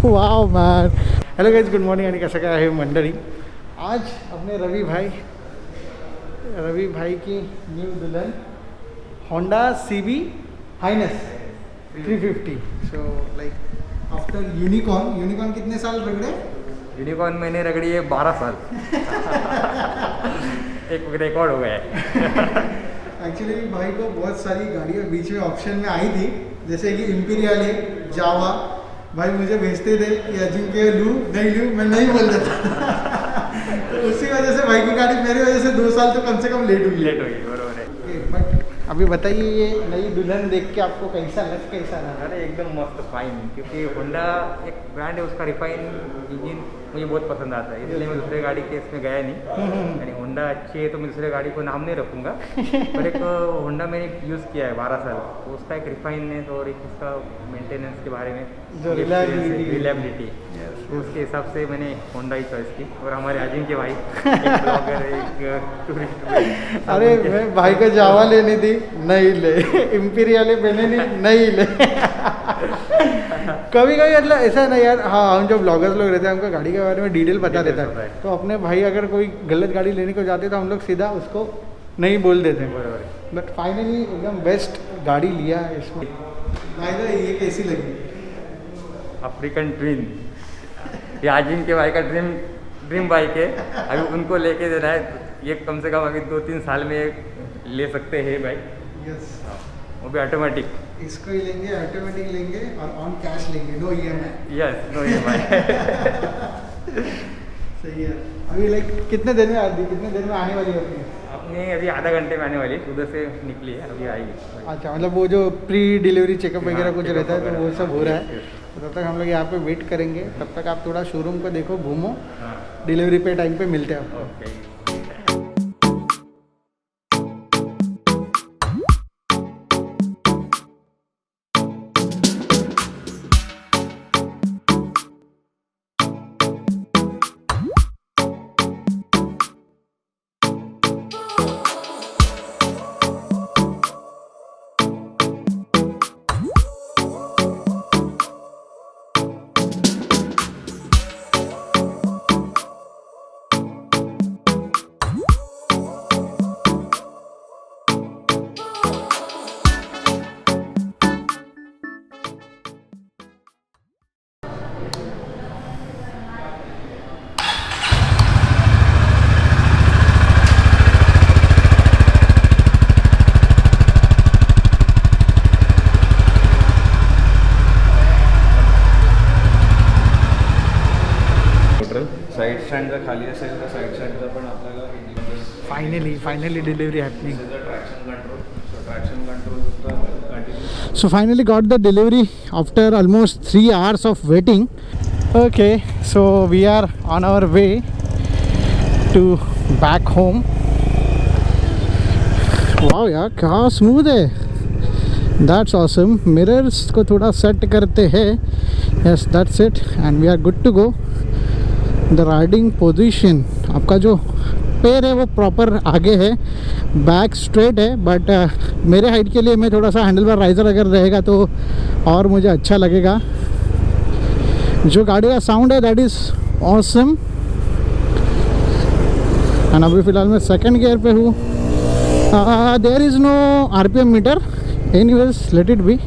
Wow man. Hello guys, good morning. आणि कसं काय आहे मंडळी. आज अपने रवि भाई की न्यू दुल्हन Honda CB Highness 350. So like after Unicorn कितने साल रगड़े. यूनिकॉर्न मैंने रगड़ी है 12 साल. एक रिकॉर्ड हो गया है. एक्चुअली भाई को बहुत सारी गाड़ियाँ बीच में ऑप्शन में आई थी, जैसे कि इम्पीरियल है, जावा. भाई मुझे भेजते थे कि अजिंक्य लूँ नहीं लूँ, मैं नहीं बोल देता. तो उसी वजह से भाई की गाड़ी मेरी वजह से 2 साल तो कम से कम लेट हुई. बरोबर है. बट अभी बताइए, ये नई दुल्हन देख के आपको कैसा रहा. अरे एकदम मस्त फाइन, क्योंकि होंडा एक ब्रांड है, उसका रिफाइन इंजन मुझे बहुत पसंद आता है, इसलिए मैं दूसरे गाड़ी के इसमें गया नहीं. यानी होंडा अच्छी है तो मैं दूसरे गाड़ी को नाम नहीं रखूँगा. पर एक होंडा मैंने यूज़ किया है 12 साल, तो उसका एक रिफाइननेस और एक उसका मेंटेनेंस के बारे में जो रिलायबिलिटी, उसके हिसाब से मैंने होंडा ही चॉइस की. और हमारे अजिंक्य भाई एक ब्लॉगर, एक टूरिस्ट. अरे मैं भाई को जावा लेनी थी, नहीं ले. इम्पीरियल मैंने नहीं ले. कभी मतलब ऐसा है ना यार. हाँ, हम जो ब्लॉगर्स लोग रहते हैं हमको गाड़ी के बारे में डिटेल बता देता है. तो अपने भाई अगर कोई गलत गाड़ी लेने को जाते तो हम लोग सीधा उसको नहीं बोल देते हैं. बराबर. बट फाइनली एकदम बेस्ट गाड़ी लिया इसमें. ये कैसी लगी. अफ्रीकन ड्रीम, ये अजिंक्य भाई का ड्रीम बाइक है. अभी उनको लेके देना है. ये कम से कम अभी 2-3 साल में ले सकते हैं बाइक. यस, वो भी ऑटोमेटिक. इसको ही लेंगे, ऑटोमेटिक लेंगे और ऑन कैश लेंगे, no EMI. Yes, no EMI. सही है. अभी लाइक कितने देर में आने वाली है अपनी. अपने अभी आधा घंटे में आने वाली, उधर से निकली है, अभी आएगी. अच्छा, मतलब वो जो प्री डिलीवरी चेकअप वगैरह कुछ रहता है तो वो सब हो रहा है. तो तब तक हम लोग यहाँ पे वेट करेंगे. तब तक आप थोड़ा शोरूम को देखो, घूमो. डिलीवरी पे टाइम पे मिलते हैं आपको. ओके. साईड स्टँड जर खाली असेल तर साईड स्टँडचा पण आपल्याला finally delivery happening. Traction control. So finally got the delivery after almost 3 hours of waiting. Okay, so we are on our way to back home. Wow यार, क्या स्मूथ है. That's awesome. Mirrors को थोड़ा set करते हैं. Yes, that's it and we are good to go. The riding position, आपका जो पैर है वो प्रॉपर आगे है, बैक स्ट्रेट है. बट मेरे हाइट के लिए मैं थोड़ा सा हैंडल बार राइजर अगर रहेगा तो और मुझे अच्छा लगेगा. जो गाड़ी का साउंड है दैट इज़ ऑसम. एंड अभी फ़िलहाल मैं सेकंड गियर पे हूँ. There is no RPM meter. Anyways let it be.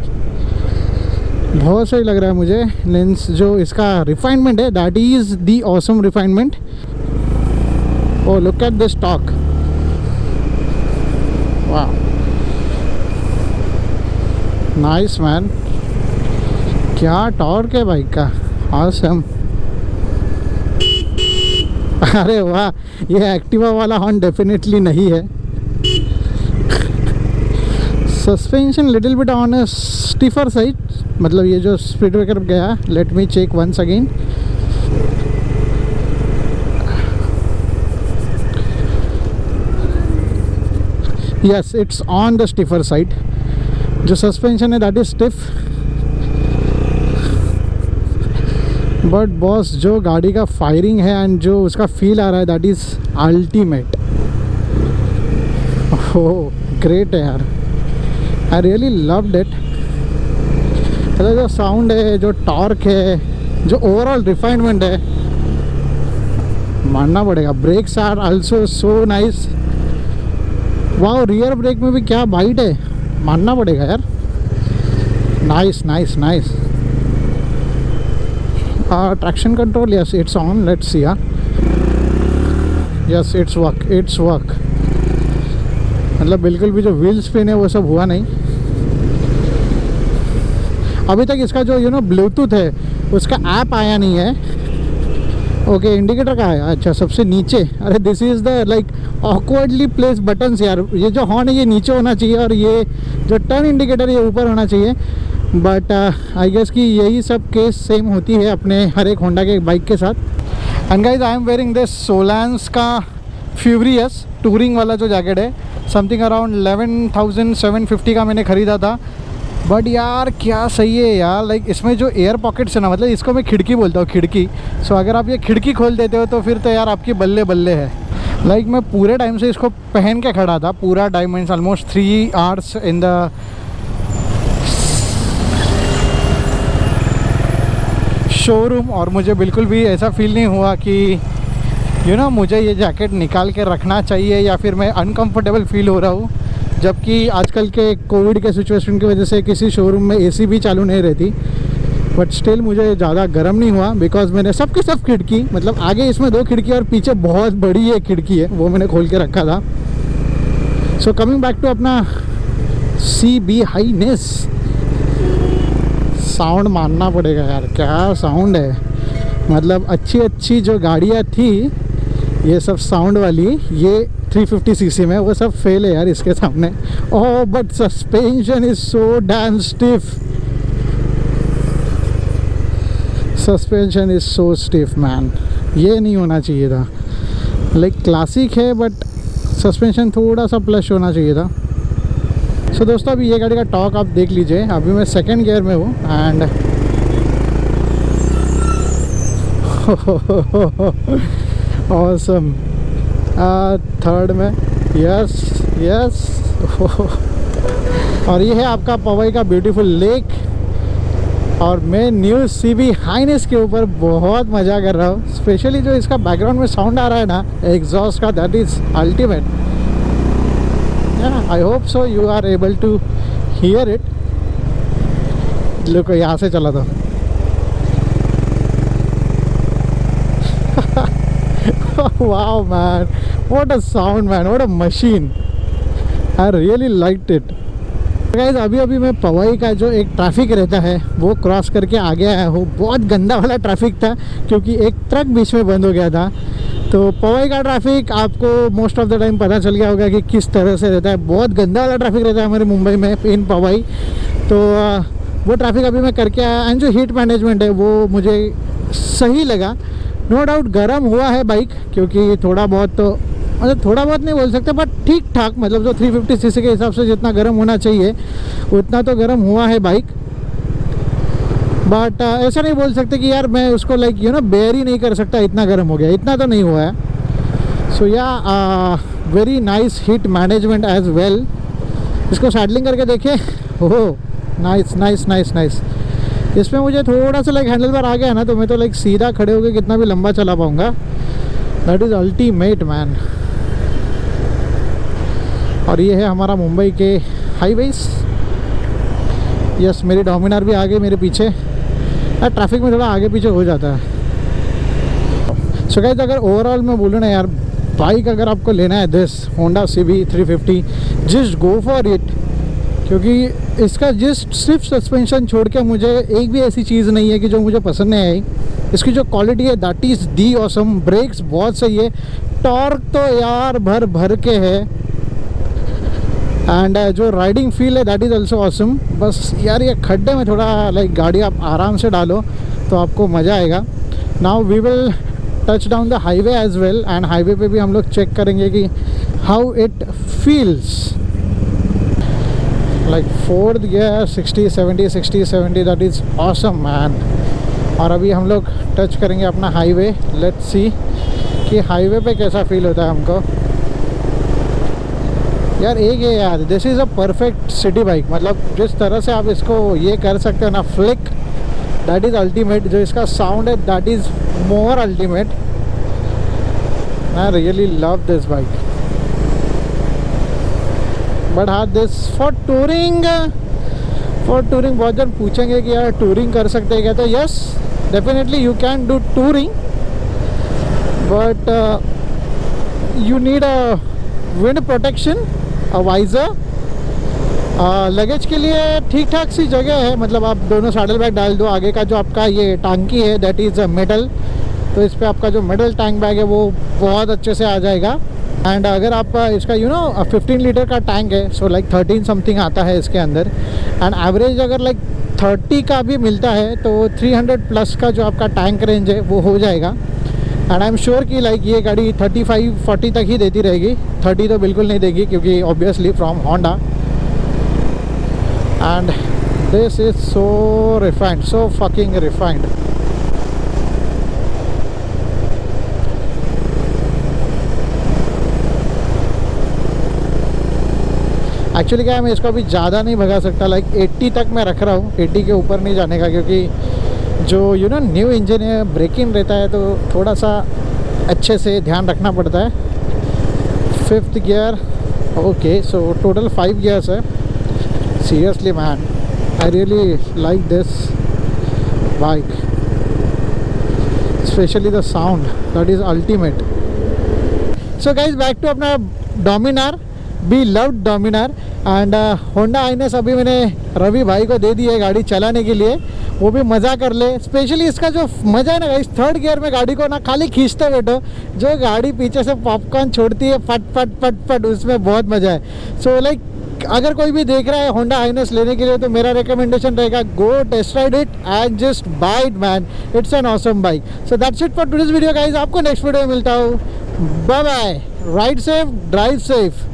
बहुत सही लग रहा है मुझे. लेंस जो इसका रिफाइनमेंट है that is the awesome refinement. Oh, look at this torque. Wow. Nice man. क्या टॉर्क है बाइक का. Awesome. अरे वाह, ये एक्टिवा वाला हॉर्न डेफिनेटली नहीं है. Suspension little bit on a stiffer side. मतलब ये जो स्पीड ब्रेकर गया. Let me check once again. Yes, it's on the stiffer side. जो सस्पेंशन है that is stiff. But boss जो गाड़ी का फायरिंग है एंड जो उसका फील आ रहा है that is ultimate. Oh great है यार. I really loved it. मतलब जो साउंड है, जो टॉर्क है, जो ओवरऑल रिफाइनमेंट है मानना पड़ेगा। Brakes are also so nice. वाह, रियर ब्रेक में भी क्या बाइट है, मानना पड़ेगा यार। Nice nice nice. Traction control, yes it's on, let's see. Yes it's work. मतलब बिल्कुल भी जो व्हील स्पिन है वो सब हुआ नहीं अभी तक। इसका जो ब्लूटूथ है उसका ऐप आया नहीं है। ओके, इंडिकेटर का आया, अच्छा सबसे नीचे। अरे this is the like awkwardly place buttons यार। ये जो हॉर्न है ये नीचे होना चाहिए और ये जो टर्न इंडिकेटर ये ऊपर होना चाहिए। बट आई गेस कि यही सब केस सेम होती है अपने हर एक होंडा के बाइक के साथ। And guys I am wearing this सोलांस का फ्यूरियस टूरिंग वाला जो जैकेट है। समथिंग अराउंड 11,750 का मैंने ख़रीदा था। बट यार क्या सही है यार, लाइक इसमें जो एयर पॉकेट्स है ना, मतलब इसको मैं खिड़की बोलता हूँ, खिड़की। सो अगर आप ये खिड़की खोल देते हो तो फिर तो यार आपकी बल्ले बल्ले है। लाइक मैं पूरे टाइम से इसको पहन के खड़ा था, पूरा time means almost 3 hours in the showroom. और मुझे बिल्कुल भी ऐसा फील नहीं हुआ कि मुझे ये जैकेट निकाल के रखना चाहिए या फिर मैं अनकंफर्टेबल फील हो रहा हूँ। जबकि आजकल के कोविड के सिचुएशन की वजह से किसी शोरूम में एसी भी चालू नहीं रहती। बट स्टिल मुझे ज़्यादा गर्म नहीं हुआ बिकॉज मैंने सब खिड़की, मतलब आगे इसमें 2 खिड़की और पीछे बहुत बड़ी एक खिड़की है, वो मैंने खोल के रखा था। सो कमिंग बैक टू अपना CB हाईनेस, साउंड मानना पड़ेगा यार, क्या साउंड है। मतलब अच्छी जो गाड़ियाँ थी ये सब साउंड वाली, ये 350cc में वो सब फेल है यार इसके सामने। Oh but suspension is so damn stiff, suspension is so stiff man. ये नहीं होना चाहिए था। लाइक क्लासिक है बट सस्पेंशन थोड़ा सा प्लस होना चाहिए था। सो दोस्तों अभी ये गाड़ी का टॉक आप देख लीजिए। अभी मैं 2nd गियर में हूँ एंड ऑसम। 3rd में, यस। और ये है आपका पवई का ब्यूटीफुल लेक। और मैं न्यू CB हाईनेस के ऊपर बहुत मज़ा कर रहा हूँ। स्पेशली जो इसका बैकग्राउंड में साउंड आ रहा है ना एग्जॉस्ट का, that is ultimate. I hope so you are able to hear it. लोग यहाँ से चला था। Wow man, what a sound man, what a machine. I really liked it. Guys अभी मैं पवई का जो एक ट्रैफिक रहता है वो क्रॉस करके आ गया है। वो बहुत गंदा वाला ट्रैफिक था क्योंकि एक ट्रक बीच में बंद हो गया था। तो पवई का ट्रैफिक आपको मोस्ट ऑफ द टाइम पता चल गया होगा कि किस तरह से रहता है। बहुत गंदा वाला ट्रैफिक रहता है हमारे मुंबई में इन पवई। तो वो ट्रैफिक अभी मैं करके आया एंड जो हीट मैनेजमेंट है वो मुझे सही लगा। नो डाउट गर्म हुआ है बाइक, क्योंकि थोड़ा बहुत तो मतलब थोड़ा बहुत नहीं बोल सकते बट ठीक ठाक, मतलब जो 350cc के हिसाब से जितना गर्म होना चाहिए उतना तो गर्म हुआ है बाइक। बट ऐसा नहीं बोल सकते कि यार मैं उसको लाइक बेयर ही नहीं कर सकता, इतना गर्म हो गया, इतना तो नहीं हुआ है। So yeah very nice heat management as well. इसको सैडलिंग करके देखें, oh nice nice nice nice. इसमें मुझे थोड़ा सा लाइक हैंडल बार आ गया ना तो मैं तो लाइक सीधा खड़े होकर कितना भी लंबा चला पाऊँगा। That is ultimate man. और ये है हमारा मुंबई के हाईवेज। यस, मेरी डोमिनार भी आगे मेरे पीछे। ट्रैफिक में थोड़ा आगे पीछे हो जाता है। सो गाइस अगर ओवरऑल मैं बोलूँ ना यार, बाइक अगर आपको लेना है this Honda CB 350, just go for it. क्योंकि इसका जस्ट सिर्फ सस्पेंशन छोड़ के मुझे एक भी ऐसी चीज़ नहीं है कि जो मुझे पसंद नहीं आई। इसकी जो क्वालिटी है दैट इज़ दी ऑसम। ब्रेक्स बहुत सही है, टॉर्क तो यार भर भर के है एंड जो राइडिंग फील है दैट इज़ ऑल्सो ऑसम। बस यार ये खड्डे में थोड़ा लाइक गाड़ी आप आराम से डालो तो आपको मज़ा आएगा। Now we will touch down the highway as well and highway पे भी हम लोग चेक करेंगे कि how it feels. Like 4th gear 60-70 that is awesome man. और अभी हम लोग टच करेंगे अपना हाईवे। लेट्स सी कि हाईवे पे कैसा फील होता है हमको। यार एक है यार, this is a perfect city bike. मतलब जिस तरह से आप इसको ये कर सकते हो ना फ्लिक, दैट इज़ अल्टीमेट. जो इसका साउंड है that is more ultimate. I really love this bike. But हाँ, दिस फॉर टूरिंग बहुत जन पूछेंगे कि यार टूरिंग कर सकते हैं क्या, तो yes definitely you can do touring, but you need a wind protection, a visor. Luggage के लिए ठीक ठाक सी जगह है, मतलब आप दोनों सैडल बैग डाल दो. आगे का जो आपका ये टांकी है दैट इज़ मेटल, तो इस पर आपका जो मेटल टैंक बैग है वो बहुत अच्छे से आ जाएगा. एंड अगर आप इसका 15 लीटर का टैंक है, सो लाइक 13 समथिंग आता है इसके अंदर. एंड एवरेज अगर लाइक 30 का भी मिलता है तो 300 प्लस का जो आपका टैंक रेंज है वो हो जाएगा. एंड आई एम श्योर कि लाइक ये गाड़ी 35-40 तक ही देती रहेगी. 30 तो बिल्कुल नहीं देगी, क्योंकि obviously from Honda. And this is so refined, so fucking refined. Actually क्या है, मैं इसको अभी ज़्यादा नहीं भगा सकता. लाइक 80 तक मैं रख रहा हूँ, 80 के ऊपर नहीं जाने का, क्योंकि जो न्यू इंजन है, ब्रेक इन रहता है, तो थोड़ा सा अच्छे से ध्यान रखना पड़ता है. 5th gear. Okay, so total 5 gears है. Seriously man, I really like this bike, specially the sound that is ultimate. So guys, back to अपना Dominar. Beloved Dominar. And Honda H'ness अभी मैंने रवि भाई को दे दी है गाड़ी चलाने के लिए, वो भी मज़ा कर ले. स्पेशली इसका जो मज़ा है ना गाइस, 3rd गियर में गाड़ी को ना खाली खींचते बैठो, जो गाड़ी पीछे से पॉपकॉर्न छोड़ती है फट फट फट फट, उसमें बहुत मज़ा है. सो लाइक अगर कोई भी देख रहा है होंडा आईनेस लेने के लिए, तो मेरा रिकमेंडेशन रहेगा, go test ride it and just buy it man. It's an awesome bike. So that's it for today's video guys. आपको नेक्स्ट वीडियो में मिलता हूँ. Bye bye. Ride safe, drive safe.